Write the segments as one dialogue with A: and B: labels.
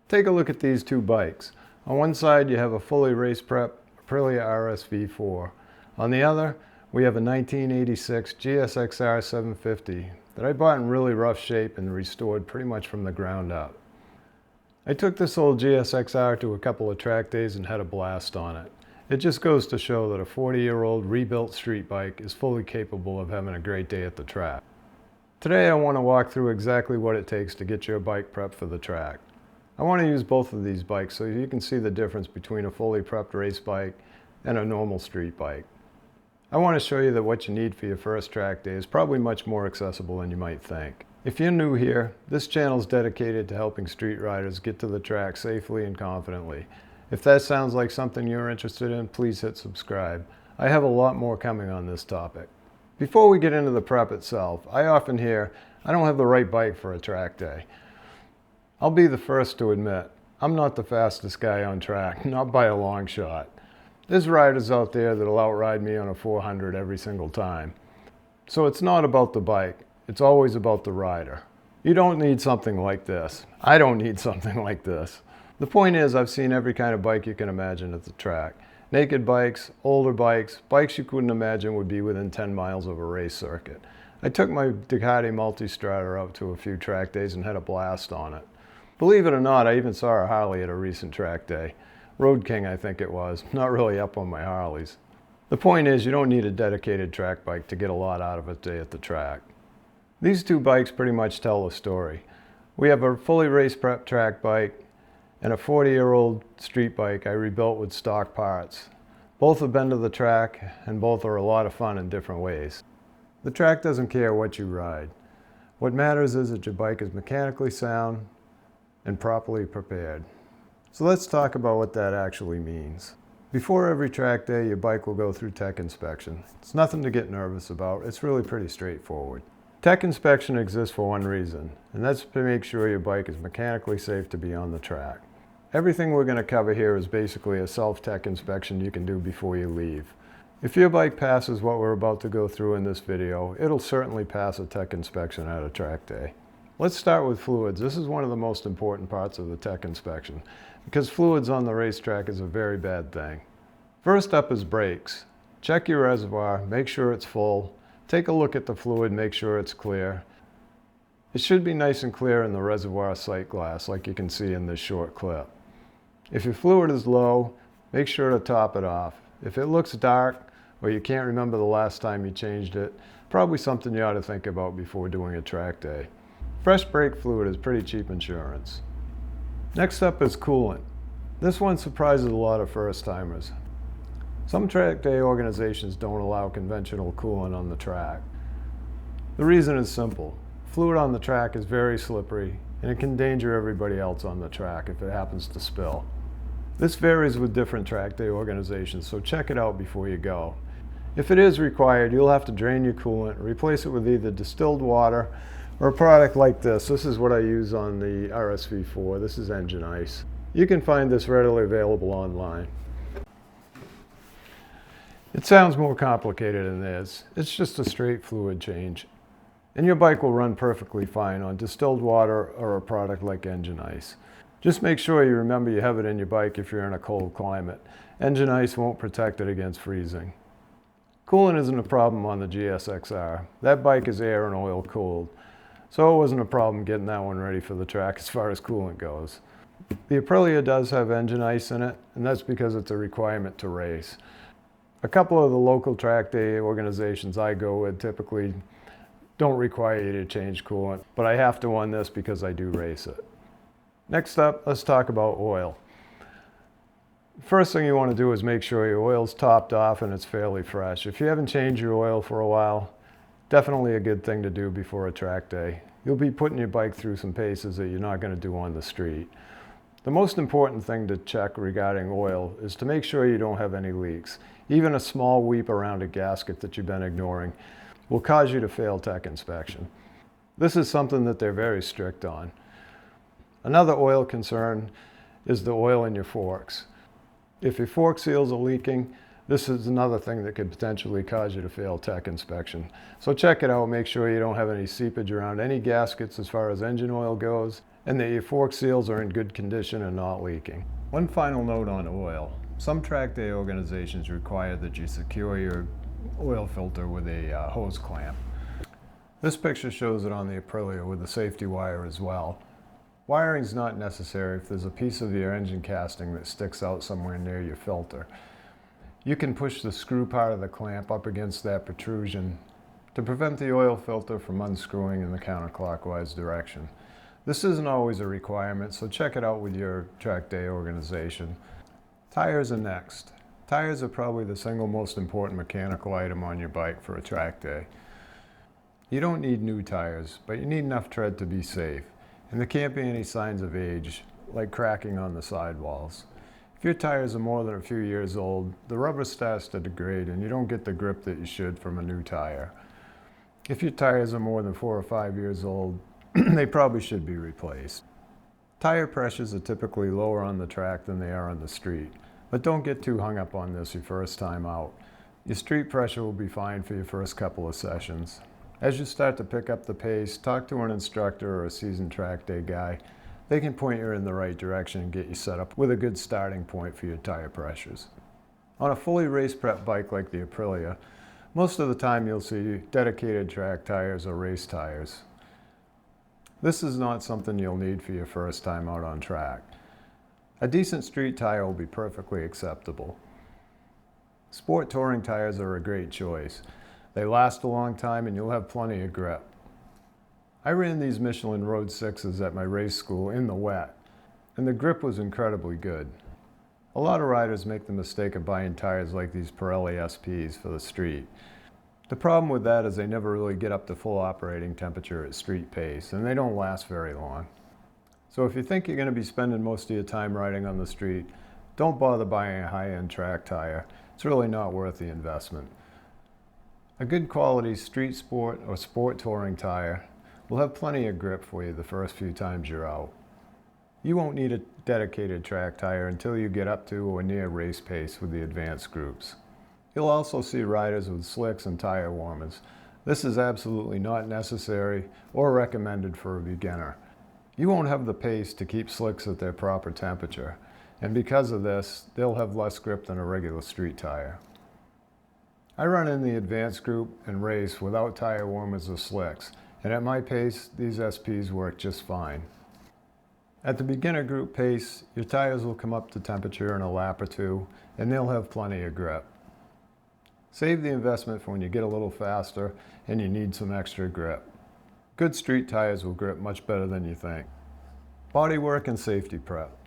A: Take a look at these two bikes. On one side you have a fully race prep Aprilia RSV4. On the other, we have a 1986 GSXR750 that I bought in really rough shape and restored pretty much from the ground up. I took this old GSXR to a couple of track days and had a blast on it. It just goes to show that a 40-year-old rebuilt street bike is fully capable of having a great day at the track. Today I want to walk through exactly what it takes to get your bike prepped for the track. I want to use both of these bikes so you can see the difference between a fully prepped race bike and a normal street bike. I want to show you that what you need for your first track day is probably much more accessible than you might think. If you're new here, this channel is dedicated to helping street riders get to the track safely and confidently. If that sounds like something you're interested in, please hit subscribe. I have a lot more coming on this topic. Before we get into the prep itself, I often hear, I don't have the right bike for a track day. I'll be the first to admit, I'm not the fastest guy on track, not by a long shot. There's riders out there that'll outride me on a 400 every single time. So it's not about the bike, it's always about the rider. You don't need something like this. I don't need something like this. The point is, I've seen every kind of bike you can imagine at the track. Naked bikes, older bikes, bikes you couldn't imagine would be within 10 miles of a race circuit. I took my Ducati Multistrada out to a few track days and had a blast on it. Believe it or not, I even saw a Harley at a recent track day. Road King, I think it was. Not really up on my Harleys. The point is, you don't need a dedicated track bike to get a lot out of a day at the track. These two bikes pretty much tell the story. We have a fully race prep track bike and a 40-year-old street bike I rebuilt with stock parts. Both have been to the track and both are a lot of fun in different ways. The track doesn't care what you ride. What matters is that your bike is mechanically sound and properly prepared. So let's talk about what that actually means. Before every track day, your bike will go through tech inspection. It's nothing to get nervous about. It's really pretty straightforward. Tech inspection exists for one reason, and that's to make sure your bike is mechanically safe to be on the track. Everything we're going to cover here is basically a self-tech inspection you can do before you leave. If your bike passes what we're about to go through in this video, it'll certainly pass a tech inspection at a track day. Let's start with fluids. This is one of the most important parts of the tech inspection because fluids on the racetrack is a very bad thing. First up is brakes. Check your reservoir, make sure it's full. Take a look at the fluid, make sure it's clear. It should be nice and clear in the reservoir sight glass like you can see in this short clip. If your fluid is low, make sure to top it off. If it looks dark or you can't remember the last time you changed it, probably something you ought to think about before doing a track day. Fresh brake fluid is pretty cheap insurance. Next up is coolant. This one surprises a lot of first-timers. Some track day organizations don't allow conventional coolant on the track. The reason is simple. Fluid on the track is very slippery and it can endanger everybody else on the track if it happens to spill. This varies with different track day organizations, so check it out before you go. If it is required, you'll have to drain your coolant and replace it with either distilled water or a product like this. This is what I use on the RSV4. This is engine ice. You can find this readily available online. It sounds more complicated than this. It's just a straight fluid change. And your bike will run perfectly fine on distilled water or a product like engine ice. Just make sure you remember you have it in your bike if you're in a cold climate. Engine ice won't protect it against freezing. Coolant isn't a problem on the GSXR. That bike is air and oil cooled. So it wasn't a problem getting that one ready for the track as far as coolant goes. The Aprilia does have engine ice in it, and that's because it's a requirement to race. A couple of the local track day organizations I go with typically don't require you to change coolant, but I have to on this because I do race it. Next up, let's talk about oil. First thing you want to do is make sure your oil's topped off and it's fairly fresh. If you haven't changed your oil for a while, definitely a good thing to do before a track day. You'll be putting your bike through some paces that you're not going to do on the street. The most important thing to check regarding oil is to make sure you don't have any leaks. Even a small weep around a gasket that you've been ignoring will cause you to fail tech inspection. This is something that they're very strict on. Another oil concern is the oil in your forks. If your fork seals are leaking, this is another thing that could potentially cause you to fail tech inspection. So check it out, make sure you don't have any seepage around any gaskets as far as engine oil goes, and that your fork seals are in good condition and not leaking. One final note on oil. Some track day organizations require that you secure your oil filter with a hose clamp. This picture shows it on the Aprilia with the safety wire as well. Wiring is not necessary if there's a piece of your engine casting that sticks out somewhere near your filter. You can push the screw part of the clamp up against that protrusion to prevent the oil filter from unscrewing in the counterclockwise direction. This isn't always a requirement, so check it out with your track day organization. Tires are next. Tires are probably the single most important mechanical item on your bike for a track day. You don't need new tires, but you need enough tread to be safe, and there can't be any signs of age, like cracking on the sidewalls. If your tires are more than a few years old, the rubber starts to degrade and you don't get the grip that you should from a new tire. If your tires are more than 4 or 5 years old, they probably should be replaced. Tire pressures are typically lower on the track than they are on the street, but don't get too hung up on this your first time out. Your street pressure will be fine for your first couple of sessions. As you start to pick up the pace, talk to an instructor or a seasoned track day guy. They can point you in the right direction and get you set up with a good starting point for your tire pressures. On a fully race prep bike like the Aprilia, most of the time you'll see dedicated track tires or race tires. This is not something you'll need for your first time out on track. A decent street tire will be perfectly acceptable. Sport touring tires are a great choice. They last a long time and you'll have plenty of grip. I ran these Michelin Road 6s at my race school in the wet, and the grip was incredibly good. A lot of riders make the mistake of buying tires like these Pirelli SPs for the street. The problem with that is they never really get up to full operating temperature at street pace, and they don't last very long. So if you think you're going to be spending most of your time riding on the street, don't bother buying a high-end track tire. It's really not worth the investment. A good quality street sport or sport touring tire will have plenty of grip for you the first few times you're out. You won't need a dedicated track tire until you get up to or near race pace with the advanced groups. You'll also see riders with slicks and tire warmers. This is absolutely not necessary or recommended for a beginner. You won't have the pace to keep slicks at their proper temperature, and because of this, they'll have less grip than a regular street tire. I run in the advanced group and race without tire warmers or slicks, and at my pace, these SPs work just fine. At the beginner group pace, your tires will come up to temperature in a lap or two, and they'll have plenty of grip. Save the investment for when you get a little faster and you need some extra grip. Good street tires will grip much better than you think. Bodywork and safety prep.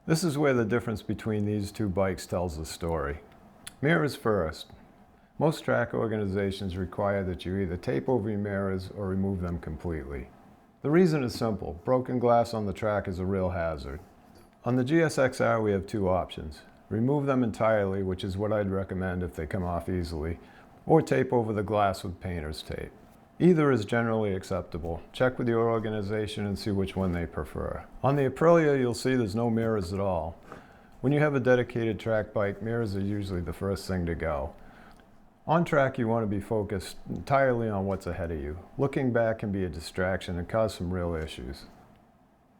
A: This is where the difference between these two bikes tells the story. Mirrors first. Most track organizations require that you either tape over your mirrors or remove them completely. The reason is simple. Broken glass on the track is a real hazard. On the GSXR we have two options. Remove them entirely, which is what I'd recommend if they come off easily, or tape over the glass with painter's tape. Either is generally acceptable. Check with your organization and see which one they prefer. On the Aprilia, you'll see there's no mirrors at all. When you have a dedicated track bike, mirrors are usually the first thing to go. On track, you want to be focused entirely on what's ahead of you. Looking back can be a distraction and cause some real issues.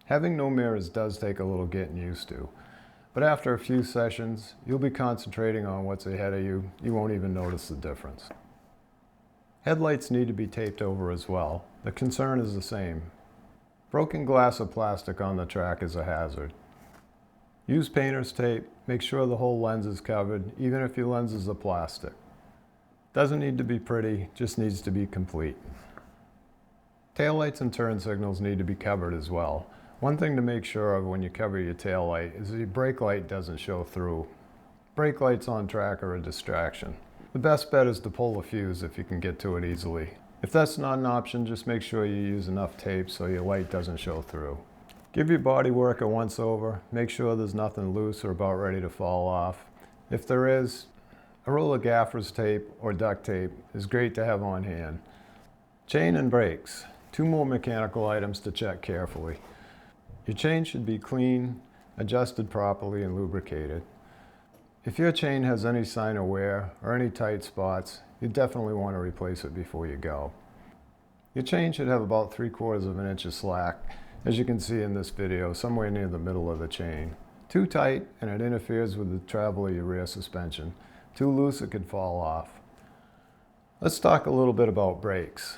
A: Having no mirrors does take a little getting used to. But after a few sessions, you'll be concentrating on what's ahead of you. You won't even notice the difference. Headlights need to be taped over as well. The concern is the same. Broken glass or plastic on the track is a hazard. Use painter's tape. Make sure the whole lens is covered, even if your lenses are plastic. Doesn't need to be pretty, just needs to be complete. Taillights and turn signals need to be covered as well. One thing to make sure of when you cover your tail light is that your brake light doesn't show through. Brake lights on track are a distraction. The best bet is to pull the fuse if you can get to it easily. If that's not an option, just make sure you use enough tape so your light doesn't show through. Give your bodywork a once over. Make sure there's nothing loose or about ready to fall off. If there is, a roll of gaffer's tape or duct tape is great to have on hand. Chain and brakes. Two more mechanical items to check carefully. Your chain should be clean, adjusted properly, and lubricated. If your chain has any sign of wear or any tight spots, you definitely want to replace it before you go. Your chain should have about 3/4 of an inch of slack, as you can see in this video, somewhere near the middle of the chain. Too tight and it interferes with the travel of your rear suspension. Too loose, it could fall off. Let's talk a little bit about brakes.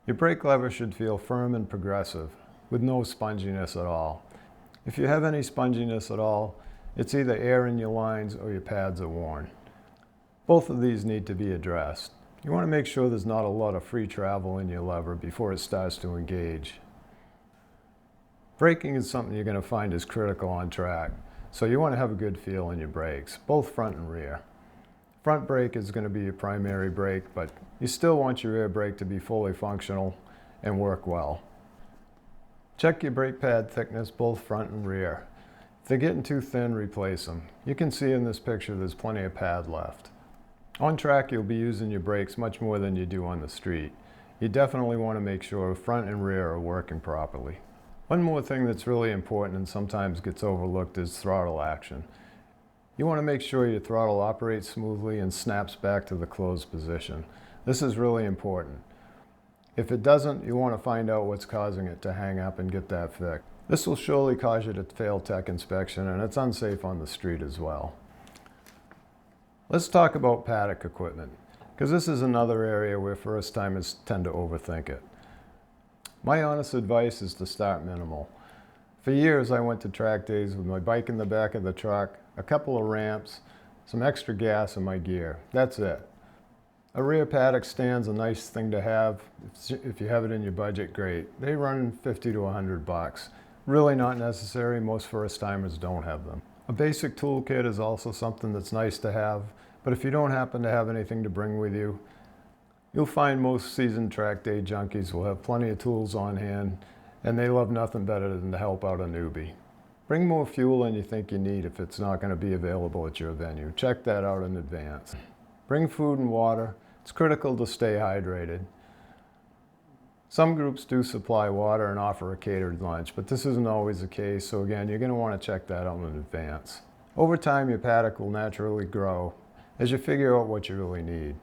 A: Your brake lever should feel firm and progressive, with no sponginess at all. If you have any sponginess at all, it's either air in your lines or your pads are worn. Both of these need to be addressed. You want to make sure there's not a lot of free travel in your lever before it starts to engage. Braking is something you're going to find is critical on track, so you want to have a good feel in your brakes, both front and rear. Front brake is going to be your primary brake, but you still want your rear brake to be fully functional and work well. Check your brake pad thickness, both front and rear. If they're getting too thin, replace them. You can see in this picture there's plenty of pad left. On track, you'll be using your brakes much more than you do on the street. You definitely want to make sure front and rear are working properly. One more thing that's really important and sometimes gets overlooked is throttle action. You want to make sure your throttle operates smoothly and snaps back to the closed position. This is really important. If it doesn't, you want to find out what's causing it to hang up and get that fixed. This will surely cause you to fail tech inspection, and it's unsafe on the street as well. Let's talk about paddock equipment, because this is another area where first-timers tend to overthink it. My honest advice is to start minimal. For years I went to track days with my bike in the back of the truck, a couple of ramps, some extra gas and my gear. That's it. A rear paddock stand's a nice thing to have. If you have it in your budget, great. They run 50 to 100 bucks. Really not necessary. Most first-timers don't have them. A basic toolkit is also something that's nice to have, but if you don't happen to have anything to bring with you, you'll find most seasoned track day junkies will have plenty of tools on hand, and they love nothing better than to help out a newbie. Bring more fuel than you think you need if it's not going to be available at your venue. Check that out in advance. Bring food and water. It's critical to stay hydrated. Some groups do supply water and offer a catered lunch, but this isn't always the case, so again, you're going to want to check that out in advance. Over time, your paddock will naturally grow as you figure out what you really need.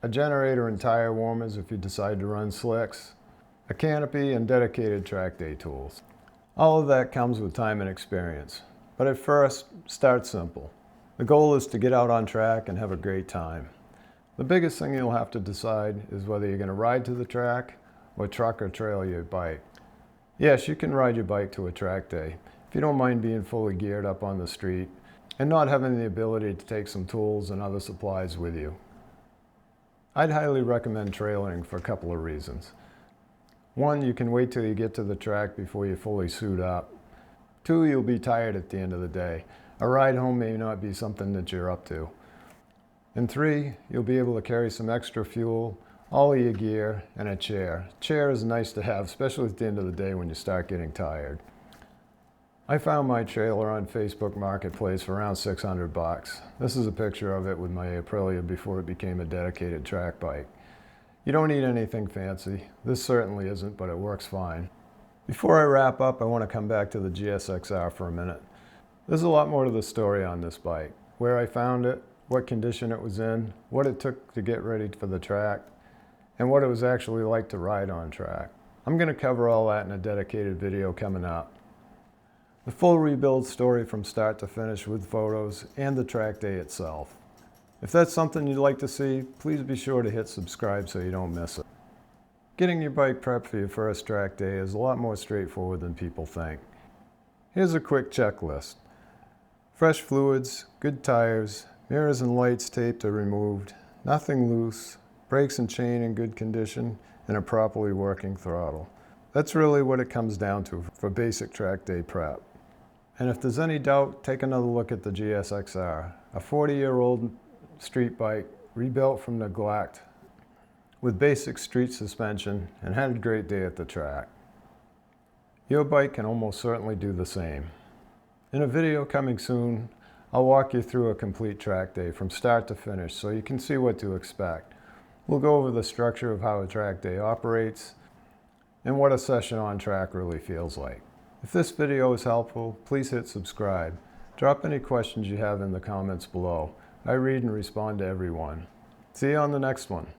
A: A generator and tire warmers if you decide to run slicks, a canopy, and dedicated track day tools. All of that comes with time and experience, but at first, start simple. The goal is to get out on track and have a great time. The biggest thing you'll have to decide is whether you're going to ride to the track or truck or trail your bike. Yes, you can ride your bike to a track day if you don't mind being fully geared up on the street and not having the ability to take some tools and other supplies with you. I'd highly recommend trailering for a couple of reasons. One, you can wait till you get to the track before you fully suit up. Two, you'll be tired at the end of the day. A ride home may not be something that you're up to. And three, you'll be able to carry some extra fuel, all of your gear, and a chair. Chair is nice to have, especially at the end of the day when you start getting tired. I found my trailer on Facebook Marketplace for around 600 bucks. This is a picture of it with my Aprilia before it became a dedicated track bike. You don't need anything fancy. This certainly isn't, but it works fine. Before I wrap up, I want to come back to the GSXR for a minute. There's a lot more to the story on this bike. Where I found it, what condition it was in, what it took to get ready for the track, and what it was actually like to ride on track. I'm going to cover all that in a dedicated video coming up. The full rebuild story from start to finish with photos and the track day itself. If that's something you'd like to see, please be sure to hit subscribe so you don't miss it. Getting your bike prepped for your first track day is a lot more straightforward than people think. Here's a quick checklist. Fresh fluids, good tires, mirrors and lights taped or removed, nothing loose, brakes and chain in good condition, and a properly working throttle. That's really what it comes down to for basic track day prep. And if there's any doubt, take another look at the GSXR, a 40-year-old street bike rebuilt from neglect with basic street suspension and had a great day at the track. Your bike can almost certainly do the same. In a video coming soon, I'll walk you through a complete track day from start to finish so you can see what to expect. We'll go over the structure of how a track day operates and what a session on track really feels like. If this video is helpful, please hit subscribe. Drop any questions you have in the comments below. I read and respond to everyone. See you on the next one.